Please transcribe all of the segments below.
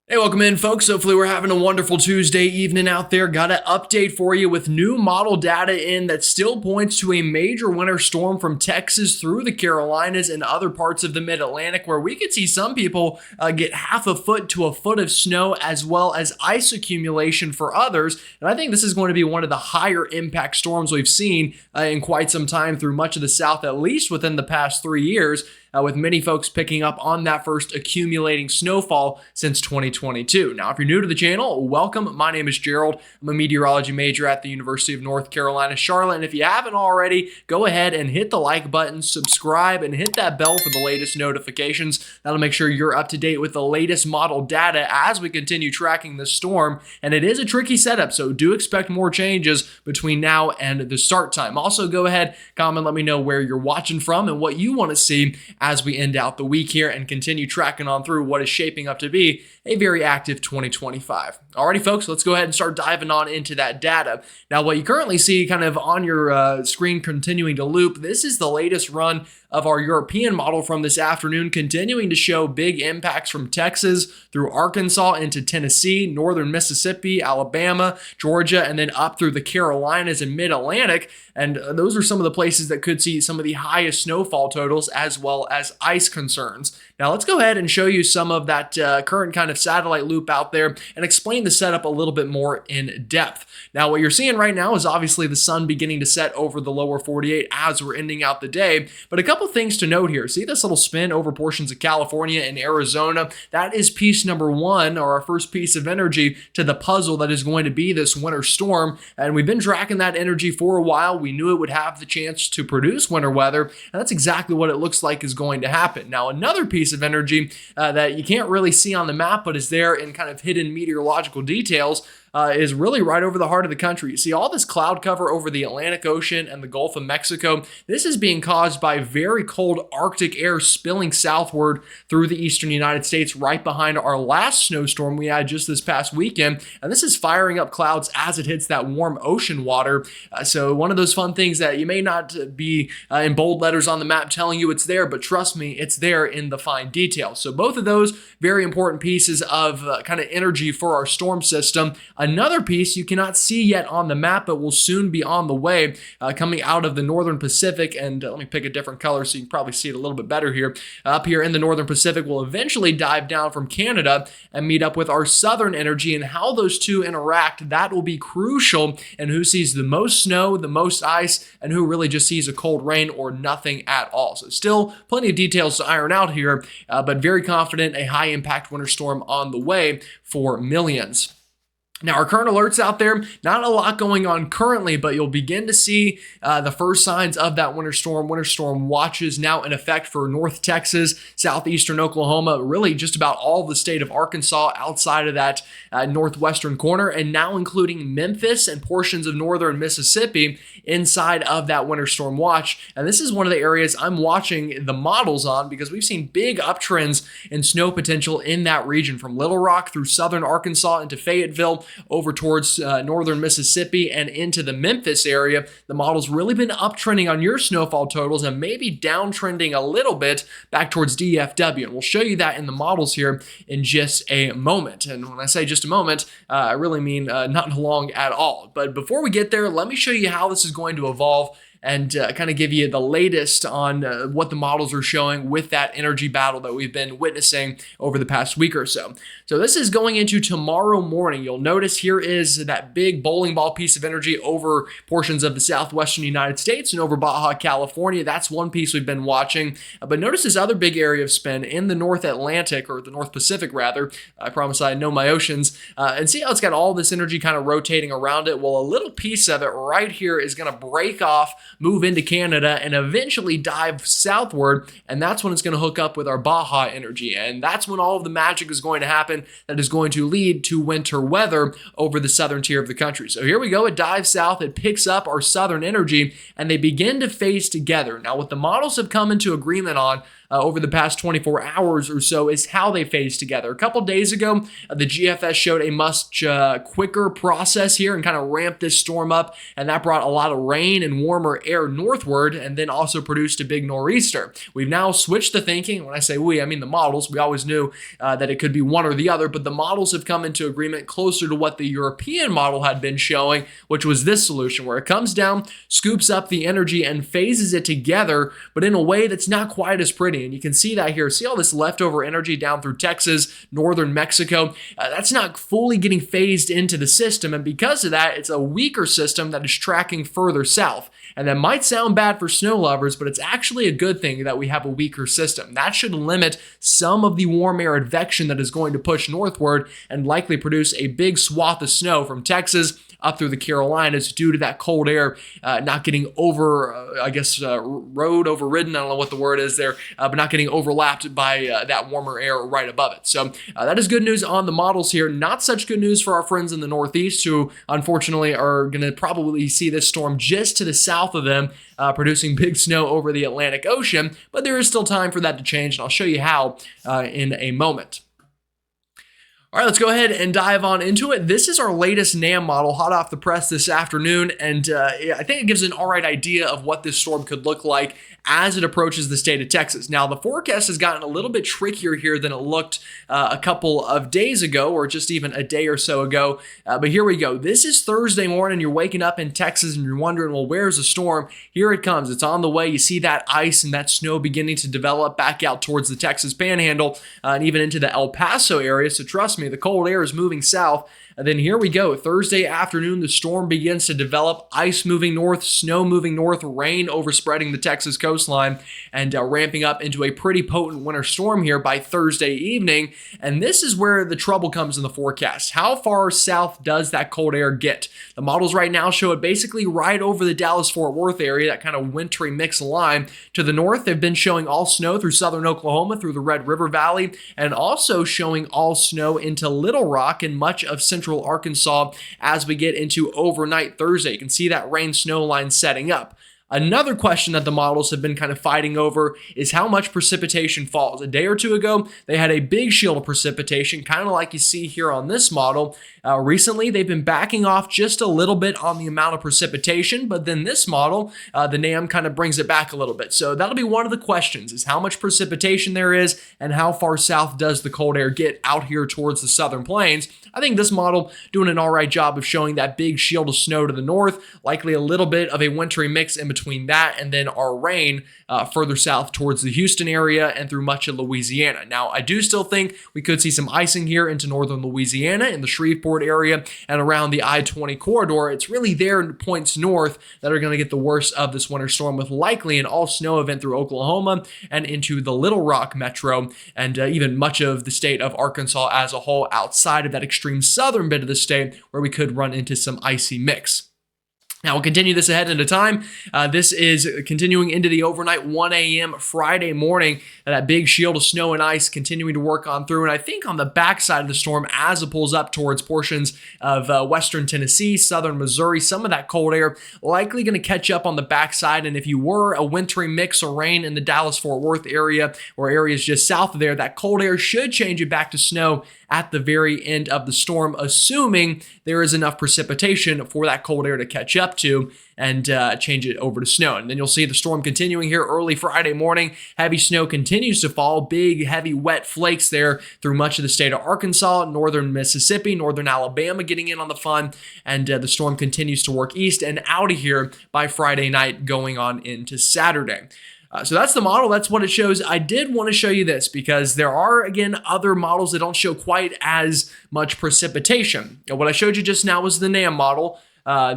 Hey, welcome in, folks. Hopefully, we're having a wonderful Tuesday evening out there. Got an update for you with new model data in that still points to a major winter storm from Texas through the Carolinas and other parts of the mid-Atlantic, where we could see some people get half a foot to a foot of snow, as well as ice accumulation for others. And I think this is going to be one of the higher impact storms we've seen in quite some time through much of the South, at least within the past 3 years. With many folks picking up on that first accumulating snowfall since 2022. Now, if you're new to the channel, welcome. My name is Gerald. I'm a meteorology major at the University of North Carolina, Charlotte. And if you haven't already, go ahead and hit the like button, subscribe, and hit that bell for the latest notifications. That'll make sure you're up to date with the latest model data as we continue tracking this storm. And it is a tricky setup, so do expect more changes between now and the start time. Also, go ahead, comment, let me know where you're watching from and what you want to see as we end out the week here and continue tracking on through what is shaping up to be a very active 2025. Alrighty, folks, let's go ahead and start diving on into that data. Now, what you currently see kind of on your screen continuing to loop, this is the latest run of our European model from this afternoon, continuing to show big impacts from Texas through Arkansas into Tennessee, northern Mississippi, Alabama, Georgia, and then up through the Carolinas and mid-Atlantic. And those are some of the places that could see some of the highest snowfall totals as well as ice concerns. Now, let's go ahead and show you some of that current kind of satellite loop out there and explain the setup a little bit more in depth. Now, what you're seeing right now is obviously the sun beginning to set over the lower 48 as we're ending out the day. But a couple things to note here. See this little spin over portions of California and Arizona? That is piece number one, or our first piece of energy to the puzzle that is going to be this winter storm. And we've been tracking that energy for a while. We knew it would have the chance to produce winter weather, and that's exactly what it looks like is going to happen. Now, another piece of energy that you can't really see on the map, but is there in kind of hidden meteorological details, is really right over the heart of the country. You see all this cloud cover over the Atlantic Ocean and the Gulf of Mexico. This is being caused by very cold Arctic air spilling southward through the eastern United States, right behind our last snowstorm we had just this past weekend. And this is firing up clouds as it hits that warm ocean water. So one of those fun things that you may not be in bold letters on the map telling you it's there, but trust me, it's there in the fine details. So both of those very important pieces of kind of energy for our storm system. Another piece you cannot see yet on the map, but will soon be on the way, coming out of the northern Pacific. And let me pick a different color so you can probably see it a little bit better here. Up here in the northern Pacific, will eventually dive down from Canada and meet up with our southern energy, and how those two interact, that will be crucial in who sees the most snow, the most ice, and who really just sees a cold rain or nothing at all. So still plenty of details to iron out here, but very confident a high impact winter storm on the way for millions. Now, our current alerts out there, not a lot going on currently, but you'll begin to see the first signs of that winter storm. Winter storm watches now in effect for North Texas, southeastern Oklahoma, really just about all of the state of Arkansas outside of that northwestern corner, and now including Memphis and portions of northern Mississippi inside of that winter storm watch. And this is one of the areas I'm watching the models on, because we've seen big uptrends in snow potential in that region, from Little Rock through southern Arkansas into Fayetteville, over towards northern Mississippi and into the Memphis area. The model's really been uptrending on your snowfall totals and maybe downtrending a little bit back towards DFW. And we'll show you that in the models here in just a moment. And when I say just a moment, I really mean not long at all. But before we get there, let me show you how this is going to evolve and kind of give you the latest on what the models are showing with that energy battle that we've been witnessing over the past week or so. So this is going into tomorrow morning. You'll notice here is that big bowling ball piece of energy over portions of the southwestern United States and over Baja California. That's one piece we've been watching. But notice this other big area of spin in the North Atlantic, or the North Pacific rather. I promise I know my oceans. And see how it's got all this energy kind of rotating around it? Well, a little piece of it right here is going to break off, move into Canada, and eventually dive southward, and that's when it's going to hook up with our Baja energy, and that's when all of the magic is going to happen that is going to lead to winter weather over the southern tier of the country. So here we go, it dives south, it picks up our southern energy, and they begin to phase together. Now, what the models have come into agreement on over the past 24 hours or so is how they phase together. A couple days ago, the GFS showed a much quicker process here and kind of ramped this storm up, and that brought a lot of rain and warmer air northward and then also produced a big nor'easter. We've now switched the thinking. When I say we, I mean the models. We always knew that it could be one or the other, but the models have come into agreement closer to what the European model had been showing, which was this solution where it comes down, scoops up the energy, and phases it together, but in a way that's not quite as pretty. And you can see that here. See all this leftover energy down through Texas, northern Mexico? That's not fully getting phased into the system, and because of that, it's a weaker system that is tracking further south. And that might sound bad for snow lovers, but it's actually a good thing that we have a weaker system. That should limit some of the warm air advection that is going to push northward and likely produce a big swath of snow from Texas up through the Carolinas due to that cold air not getting overridden. I don't know what the word is there, but not getting overlapped by that warmer air right above it. So that is good news on the models here. Not such good news for our friends in the Northeast, who unfortunately are going to probably see this storm just to the south of them, producing big snow over the Atlantic Ocean. But there is still time for that to change, and I'll show you how in a moment. All right, let's go ahead and dive on into it. This is our latest NAM model, hot off the press this afternoon, and I think it gives an all right idea of what this storm could look like as it approaches the state of Texas. Now, the forecast has gotten a little bit trickier here than it looked a couple of days ago, or just even a day or so ago, but here we go. This is Thursday morning. You're waking up in Texas, and you're wondering, well, where's the storm? Here it comes. It's on the way. You see that ice and that snow beginning to develop back out towards the Texas Panhandle and even into the El Paso area, so trust me, the cold air is moving south. And then here we go. Thursday afternoon, the storm begins to develop. Ice moving north, snow moving north, rain overspreading the Texas coastline, and ramping up into a pretty potent winter storm here by Thursday evening. And this is where the trouble comes in the forecast. How far south does that cold air get? The models right now show it basically right over the Dallas-Fort Worth area, that kind of wintry mix line. To the north, they've been showing all snow through southern Oklahoma, through the Red River Valley, and also showing all snow into Little Rock and much of central Arkansas as we get into overnight Thursday. You can see that rain snow line setting up. Another question that the models have been kind of fighting over is how much precipitation falls. A day or two ago, they had a big shield of precipitation, kind of like you see here on this model. Recently, they've been backing off just a little bit on the amount of precipitation, but then this model, the NAM kind of brings it back a little bit. So that'll be one of the questions, is how much precipitation there is and how far south does the cold air get out here towards the southern plains. I think this model doing an all right job of showing that big shield of snow to the north, likely a little bit of a wintry mix in between that and then our rain further south towards the Houston area and through much of Louisiana. Now, I do still think we could see some icing here into northern Louisiana, in the Shreveport area and around the I-20 corridor. It's really their points north that are going to get the worst of this winter storm, with likely an all-snow event through Oklahoma and into the Little Rock metro and even much of the state of Arkansas as a whole, outside of that extreme southern bit of the state where we could run into some icy mix. Now, we'll continue this ahead into time. This is continuing into the overnight 1 a.m. Friday morning. That big shield of snow and ice continuing to work on through. And I think on the backside of the storm, as it pulls up towards portions of western Tennessee, southern Missouri, some of that cold air likely going to catch up on the backside. And if you were a wintry mix of rain in the Dallas-Fort Worth area or areas just south of there, that cold air should change it back to snow at the very end of the storm, assuming there is enough precipitation for that cold air to catch up to and change it over to snow. And then you'll see the storm continuing here early Friday morning. Heavy snow continues to fall, big, heavy, wet flakes there through much of the state of Arkansas, northern Mississippi, northern Alabama getting in on the fun, and the storm continues to work east and out of here by Friday night going on into Saturday. So that's the model. That's what it shows. I did want to show you this because there are, again, other models that don't show quite as much precipitation. Now, what I showed you just now was the NAM model.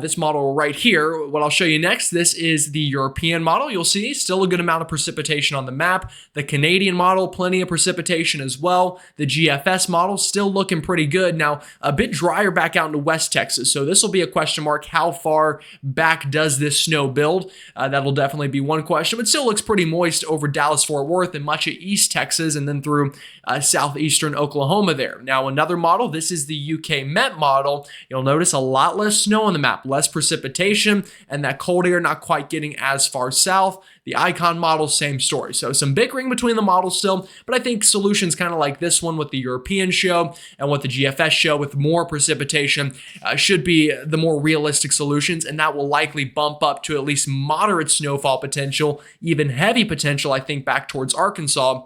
This model right here. What I'll show you next, this is the European model. You'll see still a good amount of precipitation on the map. The Canadian model, plenty of precipitation as well. The GFS model, still looking pretty good. Now, a bit drier back out into West Texas, so this will be a question mark. How far back does this snow build? That'll definitely be one question, but still looks pretty moist over Dallas-Fort Worth and much of East Texas and then through southeastern Oklahoma there. Now, another model, this is the UK Met model. You'll notice a lot less snow on the the map. Less precipitation and that cold air not quite getting as far south. The Icon model, same story. So some bickering between the models still, but I think solutions kind of like this one with the European show and with the GFS show with more precipitation should be the more realistic solutions, and that will likely bump up to at least moderate snowfall potential, even heavy potential, I think, back towards Arkansas.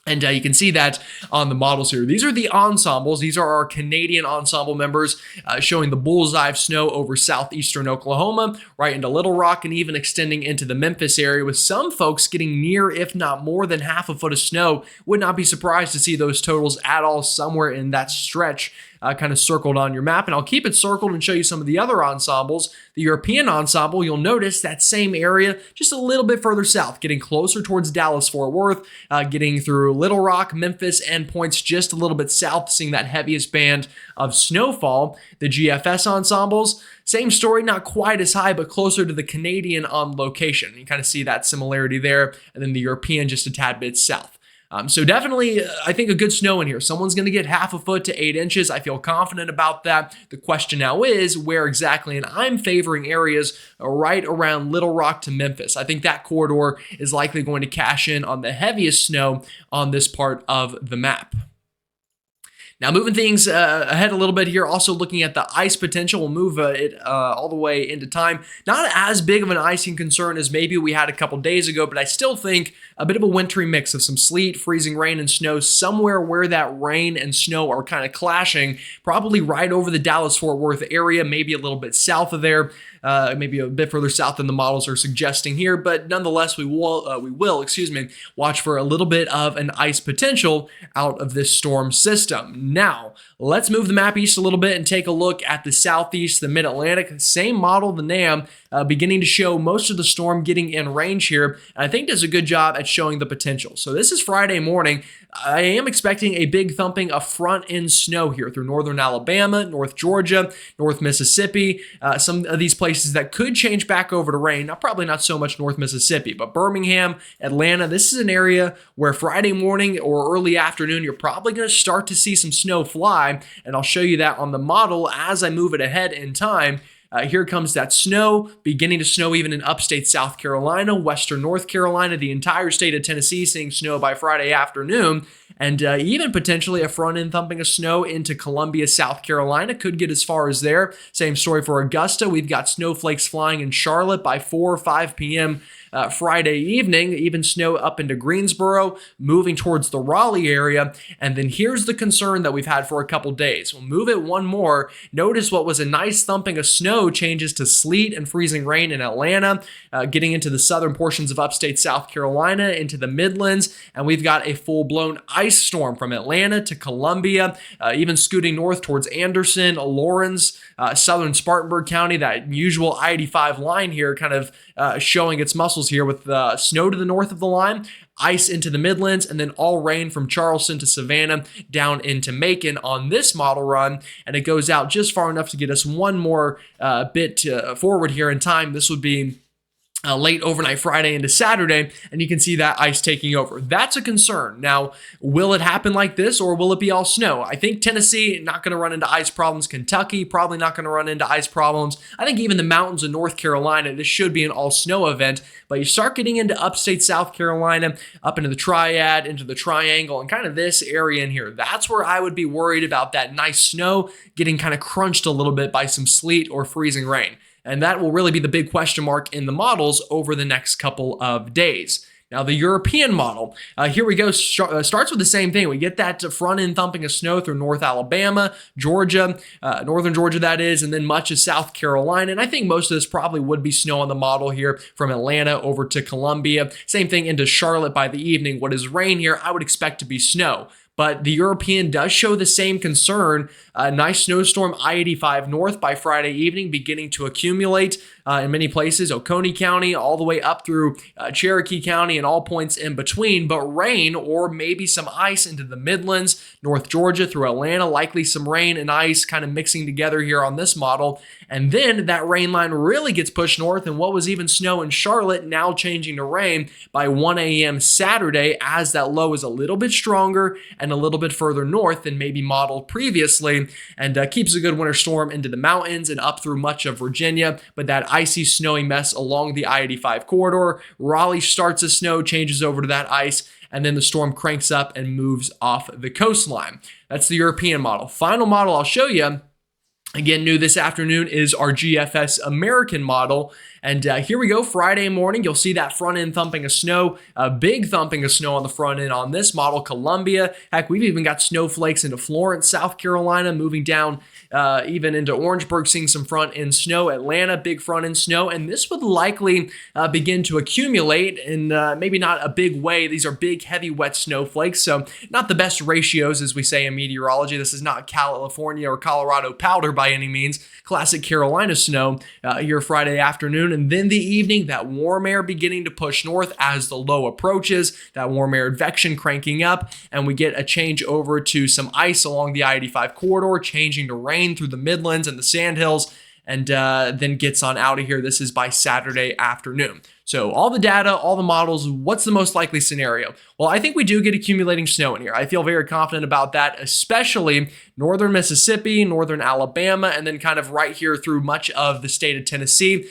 And you can see that on the models here. These are the ensembles. These are our Canadian ensemble members showing the bullseye of snow over southeastern Oklahoma, right into Little Rock, and even extending into the Memphis area, with some folks getting near, if not more than half a foot of snow. Would not be surprised to see those totals at all somewhere in that stretch. Kind of circled on your map, and I'll keep it circled and show you some of the other ensembles. The European ensemble, you'll notice that same area just a little bit further south, getting closer towards Dallas-Fort Worth, getting through Little Rock, Memphis, and points just a little bit south, seeing that heaviest band of snowfall. The GFS ensembles, same story, not quite as high, but closer to the Canadian on location. You kind of see that similarity there, and then the European just a tad bit south. So definitely, I think a good snow in here. Someone's going to get half a foot to 8 inches. I feel confident about that. The question now is where exactly, and I'm favoring areas right around Little Rock to Memphis. I think that corridor is likely going to cash in on the heaviest snow on this part of the map. Now, moving things ahead a little bit here, also looking at the ice potential. We'll move it all the way into time. Not as big of an icing concern as maybe we had a couple days ago, but I still think a bit of a wintry mix of some sleet, freezing rain, and snow somewhere where that rain and snow are kind of clashing, probably right over the Dallas-Fort Worth area, maybe a little bit south of there. Maybe a bit further south than the models are suggesting here, but nonetheless, we will, watch for a little bit of an ice potential out of this storm system. Now, let's move the map east a little bit and take a look at the southeast, the mid-Atlantic. Same model, the NAM, beginning to show most of the storm getting in range here, and I think does a good job at showing the potential. So this is Friday morning. I am expecting a big thumping of front-end snow here through northern Alabama, North Georgia, North Mississippi, some of these places that could change back over to rain. Now, probably not so much North Mississippi, but Birmingham, Atlanta, this is an area where Friday morning or early afternoon, you're probably going to start to see some snow fly, and I'll show you that on the model as I move it ahead in time. Here comes that snow, beginning to snow even in upstate South Carolina, western North Carolina, the entire state of Tennessee seeing snow by Friday afternoon, and even potentially a front-end thumping of snow into Columbia, South Carolina. Could get as far as there. Same story for Augusta. We've got snowflakes flying in Charlotte by 4 or 5 p.m. Friday evening, even snow up into Greensboro, moving towards the Raleigh area. And then here's the concern that we've had for a couple days. We'll move it one more. Notice what was a nice thumping of snow changes to sleet and freezing rain in Atlanta, getting into the southern portions of upstate South Carolina, into the Midlands, and we've got a full-blown ice storm from Atlanta to Columbia, even scooting north towards Anderson, Lawrence, southern Spartanburg County, that usual I-85 line here kind of showing its muscles here with snow to the north of the line, ice into the Midlands, and then all rain from Charleston to Savannah down into Macon on this model run. And it goes out just far enough to get us one more bit forward here in time. This would be late overnight Friday into Saturday, and you can see that ice taking over. That's a concern. Now, will it happen like this, or will it be all snow? I think Tennessee, not going to run into ice problems. Kentucky, probably not going to run into ice problems. I think even the mountains of North Carolina, this should be an all snow event, but you start getting into upstate South Carolina, up into the Triad, into the Triangle, and kind of this area in here. That's where I would be worried about that nice snow getting kind of crunched a little bit by some sleet or freezing rain. And that will really be the big question mark in the models over the next couple of days. Now, the European model, here we go, starts with the same thing. We get that front-end thumping of snow through North Alabama, Georgia, northern Georgia that is, and then much of South Carolina. And I think most of this probably would be snow on the model here from Atlanta over to Columbia. Same thing into Charlotte by the evening. What is rain here, I would expect to be snow. But the European does show the same concern. A nice snowstorm I-85 north by Friday evening, beginning to accumulate in many places, Oconee County, all the way up through Cherokee County and all points in between, but rain or maybe some ice into the Midlands, North Georgia through Atlanta, likely some rain and ice kind of mixing together here on this model. And then that rain line really gets pushed north, and what was even snow in Charlotte now changing to rain by 1 a.m. Saturday as that low is a little bit stronger and a little bit further north than maybe modeled previously, and keeps a good winter storm into the mountains and up through much of Virginia. But that icy, snowy mess along the I-85 corridor, Raleigh starts as snow, changes over to that ice, and then the storm cranks up and moves off the coastline. That's the European model. Final model I'll show you, again, new this afternoon, is our GFS American model. And here we go, Friday morning, you'll see that front end thumping of snow, a big thumping of snow on the front end on this model, Columbia. Heck, we've even got snowflakes into Florence, South Carolina, moving down even into Orangeburg, seeing some front end snow. Atlanta, big front end snow. And this would likely begin to accumulate in maybe not a big way. These are big, heavy, wet snowflakes. So not the best ratios, as we say in meteorology. This is not California or Colorado powder by any means. Classic Carolina snow here Friday afternoon. And then the evening, that warm air beginning to push north as the low approaches, that warm air advection cranking up, and we get a change over to some ice along the I-85 corridor, changing to rain through the Midlands and the Sandhills, and then gets on out of here. This is by Saturday afternoon. So all the data, all the models, what's the most likely scenario? Well, I think we do get accumulating snow in here. I feel very confident about that, especially northern Mississippi, northern Alabama, and then kind of right here through much of the state of Tennessee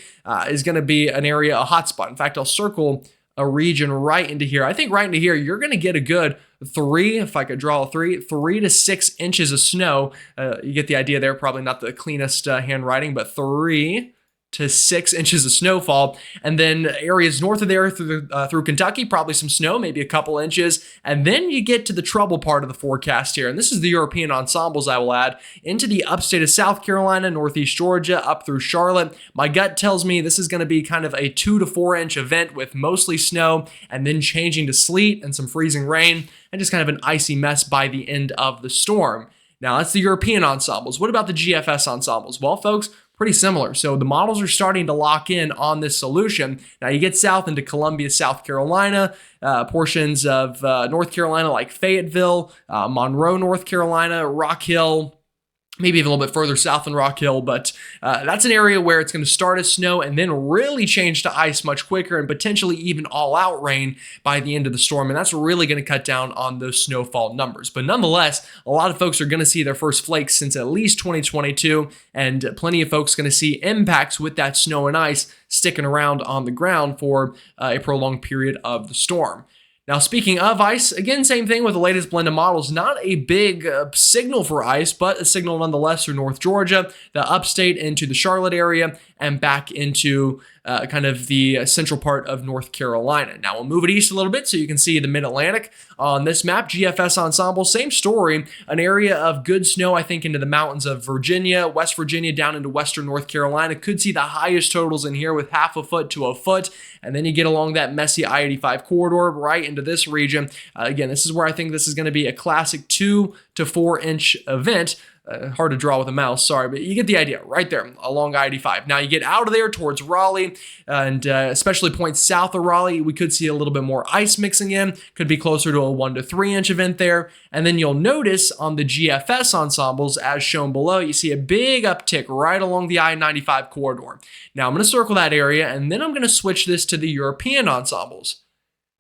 is going to be an area, a hotspot. In fact, I'll circle a region right into here. I think right into here, you're going to get a good 3, if I could draw a 3 to 6 inches of snow. You get the idea there, probably not the cleanest handwriting, but 3 to 6 inches of snowfall. And then areas north of there through Kentucky, probably some snow, maybe a couple inches. And then you get to the trouble part of the forecast here. And this is the European ensembles, I will add, into the upstate of South Carolina, northeast Georgia, up through Charlotte. My gut tells me this is going to be kind of a 2 to 4 inch event with mostly snow and then changing to sleet and some freezing rain and just kind of an icy mess by the end of the storm. Now, that's the European ensembles. What about the GFS ensembles? Well, folks, pretty similar. So the models are starting to lock in on this solution. Now you get south into Columbia, South Carolina, portions of North Carolina like Fayetteville, Monroe, North Carolina, Rock Hill, maybe even a little bit further south than Rock Hill, but that's an area where it's going to start as snow and then really change to ice much quicker and potentially even all-out rain by the end of the storm, and that's really going to cut down on those snowfall numbers. But nonetheless, a lot of folks are going to see their first flakes since at least 2022, and plenty of folks going to see impacts with that snow and ice sticking around on the ground for a prolonged period of the storm. Now, speaking of ice, again, same thing with the latest blend of models. Not a big signal for ice, but a signal nonetheless through North Georgia, the upstate into the Charlotte area, and back into kind of the central part of North Carolina. Now, we'll move it east a little bit so you can see the Mid-Atlantic on this map. GFS ensemble, same story. An area of good snow, I think, into the mountains of Virginia, West Virginia, down into western North Carolina. Could see the highest totals in here with 1/2 foot to 1 foot. And then you get along that messy I-85 corridor right into this region. Again, this is where I think this is going to be a classic 2 to 4 inch event. Hard to draw with a mouse, sorry, but you get the idea right there along I-85. Now you get out of there towards Raleigh, and especially points south of Raleigh, we could see a little bit more ice mixing in, could be closer to a 1 to 3 inch event there. And then you'll notice on the GFS ensembles, as shown below, you see a big uptick right along the I-95 corridor. Now I'm going to circle that area, and then I'm going to switch this to the European ensembles.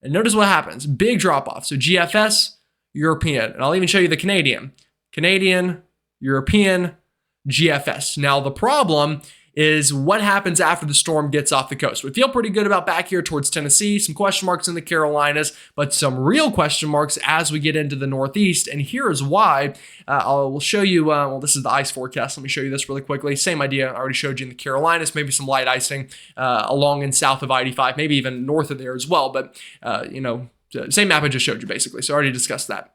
And notice what happens, big drop off. So GFS, European, and I'll even show you the Canadian, European, GFS. Now, the problem is what happens after the storm gets off the coast. We feel pretty good about back here towards Tennessee, some question marks in the Carolinas, but some real question marks as we get into the Northeast. And here is why. I'll show you, well, this is the ice forecast. Let me show you this really quickly. Same idea. I already showed you in the Carolinas, maybe some light icing along and south of I-85, maybe even north of there as well. But, same map I just showed you basically. So I already discussed that.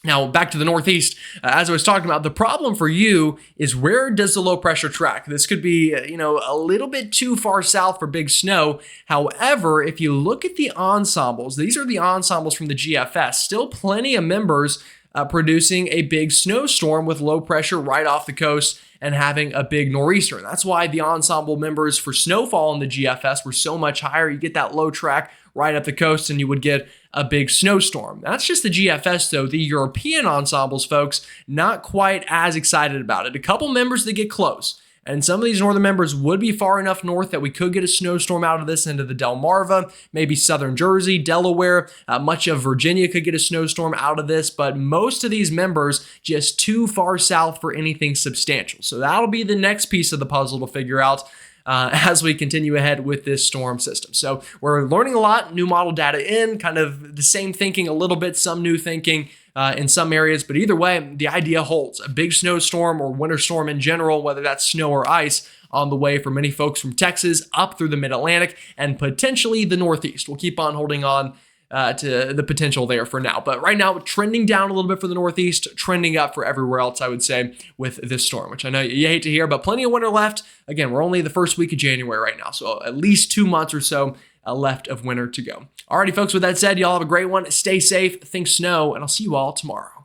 Now, back to the Northeast, as I was talking about, the problem for you is where does the low pressure track? This could be, a little bit too far south for big snow. However, if you look at the ensembles, these are the ensembles from the GFS, still plenty of members producing a big snowstorm with low pressure right off the coast and having a big nor'easter. And that's why the ensemble members for snowfall in the GFS were so much higher. You get that low track right up the coast and you would get a big snowstorm. That's just the GFS though. The European ensembles, folks, not quite as excited about it. A couple members that get close. And some of these northern members would be far enough north that we could get a snowstorm out of this into the Delmarva, maybe southern Jersey, Delaware, much of Virginia could get a snowstorm out of this, but most of these members just too far south for anything substantial. So that'll be the next piece of the puzzle to figure out as we continue ahead with this storm system. So we're learning a lot, new model data in, kind of the same thinking a little bit, some new thinking in some areas, but either way, the idea holds. A big snowstorm or winter storm in general, whether that's snow or ice, on the way for many folks from Texas up through the mid-Atlantic and potentially the Northeast. We'll keep on holding on to the potential there for now. But right now, trending down a little bit for the Northeast, trending up for everywhere else, I would say, with this storm, which I know you hate to hear, but plenty of winter left. Again, we're only the first week of January right now, so at least 2 months or so left of winter to go. Alrighty, folks, with that said, y'all have a great one. Stay safe, think snow, and I'll see you all tomorrow.